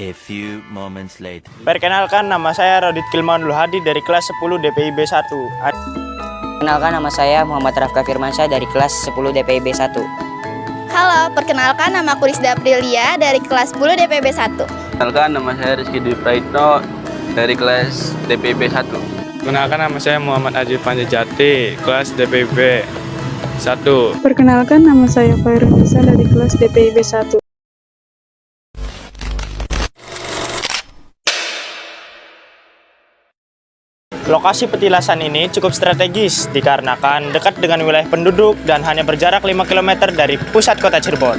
A few moments later. Perkenalkan, nama saya Rodit Kilmanul Hadi dari kelas 10 DPIB 1. Perkenalkan, nama saya Muhammad Rafka Firmansyah dari kelas 10 DPIB 1. Halo, perkenalkan nama aku Rizda Aprilia dari kelas 10 DPIB 1. Perkenalkan, nama saya Rizky Dwi Praitno dari kelas DPIB 1. Perkenalkan, nama saya Muhammad Ajib Panjajati, kelas DPIB 1. Perkenalkan, nama saya Fairul Nisa dari kelas DPIB 1. Lokasi petilasan ini cukup strategis dikarenakan dekat dengan wilayah penduduk dan hanya berjarak 5 km dari pusat kota Cirebon.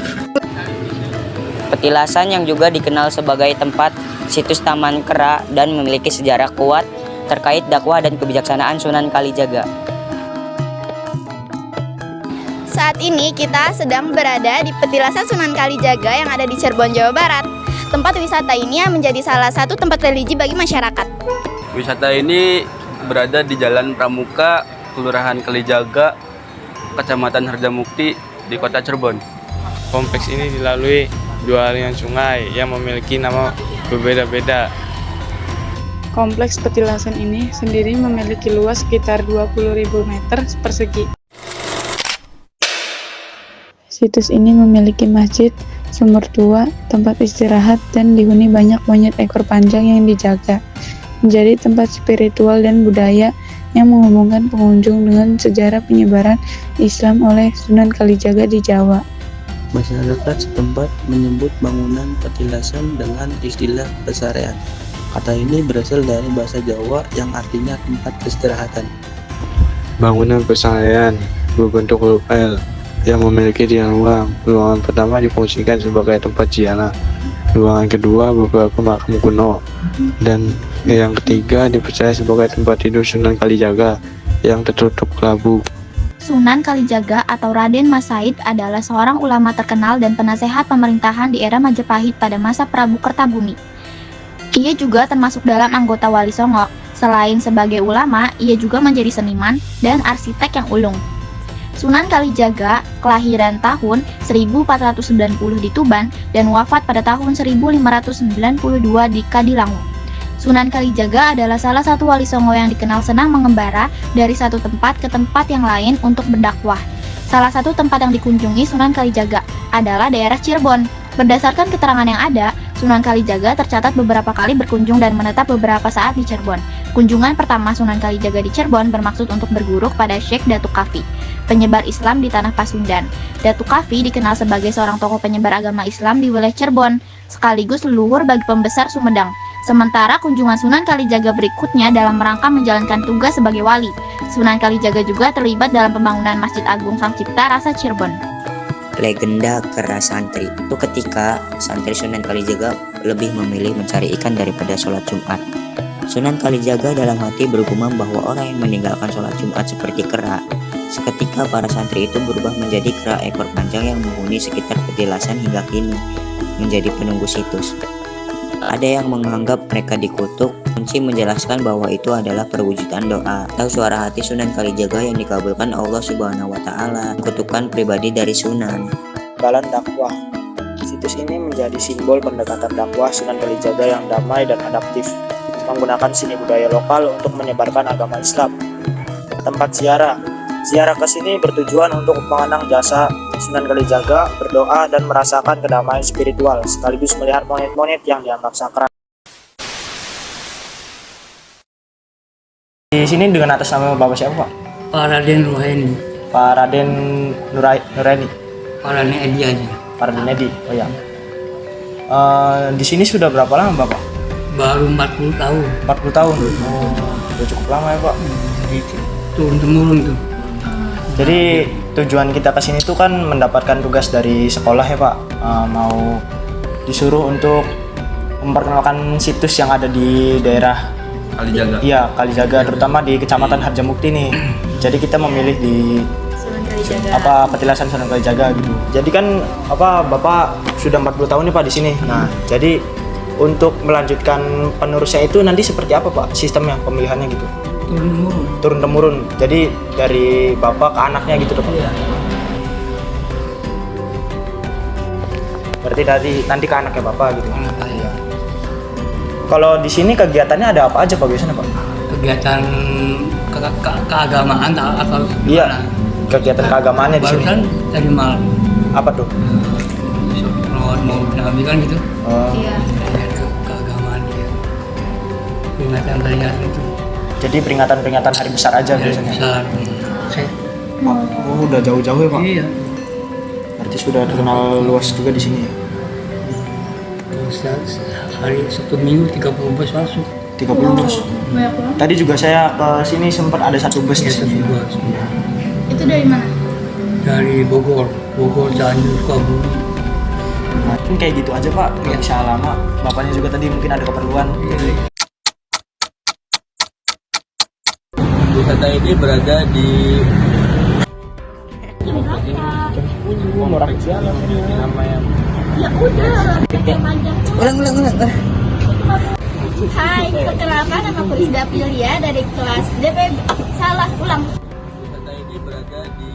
Petilasan yang juga dikenal sebagai tempat situs Taman Kera dan memiliki sejarah kuat terkait dakwah dan kebijaksanaan Sunan Kalijaga. Saat ini kita sedang berada di petilasan Sunan Kalijaga yang ada di Cirebon, Jawa Barat. Tempat wisata ini menjadi salah satu tempat religi bagi masyarakat. Wisata ini berada di Jalan Pramuka, Kelurahan Kalijaga, Kecamatan Harjamukti, di Kota Cirebon. Kompleks ini dilalui dua aliran sungai yang memiliki nama berbeda-beda. Kompleks petilasan ini sendiri memiliki luas sekitar 20.000 meter persegi. Situs ini memiliki masjid, sumur tua, tempat istirahat, dan dihuni banyak monyet ekor panjang yang dijaga. Menjadi tempat spiritual dan budaya yang menghubungkan pengunjung dengan sejarah penyebaran Islam oleh Sunan Kalijaga di Jawa. Masyarakat setempat menyebut bangunan petilasan dengan istilah pesarean. Kata ini berasal dari bahasa Jawa yang artinya tempat peristirahatan. Bangunan pesarean berbentuk huruf L yang memiliki tiga ruang. Ruangan pertama difungsikan sebagai tempat ziarah. Ruangan kedua beberapa makam kuno, dan yang ketiga dipercaya sebagai tempat tidur Sunan Kalijaga yang tertutup kelabu. Sunan Kalijaga atau Raden Mas Said adalah seorang ulama terkenal dan penasehat pemerintahan di era Majapahit pada masa Prabu Kertabumi. Ia juga termasuk dalam anggota Wali Songo. Selain sebagai ulama, ia juga menjadi seniman dan arsitek yang ulung. Sunan Kalijaga kelahiran tahun 1490 di Tuban dan wafat pada tahun 1592 di Kadilangu. Sunan Kalijaga adalah salah satu wali songo yang dikenal senang mengembara dari satu tempat ke tempat yang lain untuk berdakwah. Salah satu tempat yang dikunjungi Sunan Kalijaga adalah daerah Cirebon. Berdasarkan keterangan yang ada, Sunan Kalijaga tercatat beberapa kali berkunjung dan menetap beberapa saat di Cirebon. Kunjungan pertama Sunan Kalijaga di Cirebon bermaksud untuk berguru kepada Syekh Datuk Kafi, penyebar Islam di tanah Pasundan. Datuk Kafi dikenal sebagai seorang tokoh penyebar agama Islam di wilayah Cirebon, sekaligus leluhur bagi pembesar Sumedang. Sementara kunjungan Sunan Kalijaga berikutnya dalam rangka menjalankan tugas sebagai wali. Sunan Kalijaga juga terlibat dalam pembangunan Masjid Agung Sang Cipta Rasa Cirebon. Legenda Kera Santri itu ketika santri Sunan Kalijaga lebih memilih mencari ikan daripada sholat Jumat. Sunan Kalijaga dalam hati bergumam bahwa orang yang meninggalkan sholat Jumat seperti kera. Seketika para santri itu berubah menjadi kera ekor panjang yang menghuni sekitar petilasan hingga kini menjadi penunggu situs. Ada yang menganggap mereka dikutuk. Kunci menjelaskan bahwa itu adalah perwujudan doa atau suara hati Sunan Kalijaga yang dikabulkan Allah Subhanahu wa Ta'ala. Kutukan pribadi dari Sunan. Jalan dakwah. Situs ini menjadi simbol pendekatan dakwah Sunan Kalijaga yang damai dan adaptif, menggunakan seni budaya lokal untuk menyebarkan agama Islam. Tempat ziarah. Ziarah ke sini bertujuan untuk mengenang jasa Sunan Kalijaga, berdoa dan merasakan kedamaian spiritual, sekaligus melihat monyet-monyet yang dianggap sakral. Di sini dengan atas nama Bapak siapa, Pak? Pak Raden Nurhaini. Pak Raden Nurhaini. Pak Raden Edi aja. Pak Raden Edi. Oh ya. Di sini sudah berapa lama, Bapak? Baru 40 tahun. 40 tahun. Oh, sudah cukup lama ya, Pak. Gitu. Turun-temurun tuh. Jadi tujuan kita ke sini tuh kan mendapatkan tugas dari sekolah ya, Pak. Mau disuruh untuk memperkenalkan situs yang ada di daerah Kalijaga. Iya, Kalijaga, terutama di Kecamatan Harjamukti nih. Jadi kita memilih di petilasan Sunan Kalijaga gitu. Jadi kan Bapak sudah 40 tahun nih, Pak, di sini. Nah, jadi untuk melanjutkan penerusnya itu nanti seperti apa, Pak? Sistemnya, pemilihannya gitu. Turun temurun. Jadi dari Bapak ke anaknya gitu, Pak. Iya. Berarti nanti ke anaknya Bapak gitu. Anak saya. Kalau di sini kegiatannya ada apa aja Pak biasanya Pak? Kegiatan keagamaan atau Iya. gimana? Kegiatan keagamaannya di sini. Barusan tadi malam. Apa tuh? Sholat mau Nabi kan gitu. Oh. Iya. Keagamaan dia. Peringatan itu. Jadi peringatan-peringatan hari besar aja biasanya. Besar. Oh, udah jauh-jauh ya Pak. Iya. Berarti sudah terkenal luas juga di sini. Hari Sabtu Minggu 30 bus masuk. 30 bus. Tadi juga saya ke sini sempat ada satu bus di sini. Itu dari mana? Dari Bogor, Cianjur, Sukabumi. Mungkin kayak gitu aja Pak, nggak bisa lama. Bapaknya juga tadi mungkin ada keperluan. Wisata ini berada di Hai, perkenalkan nama aku Rizda Aprilia dari kelas DP. Salah, ulang. wisata ini berada di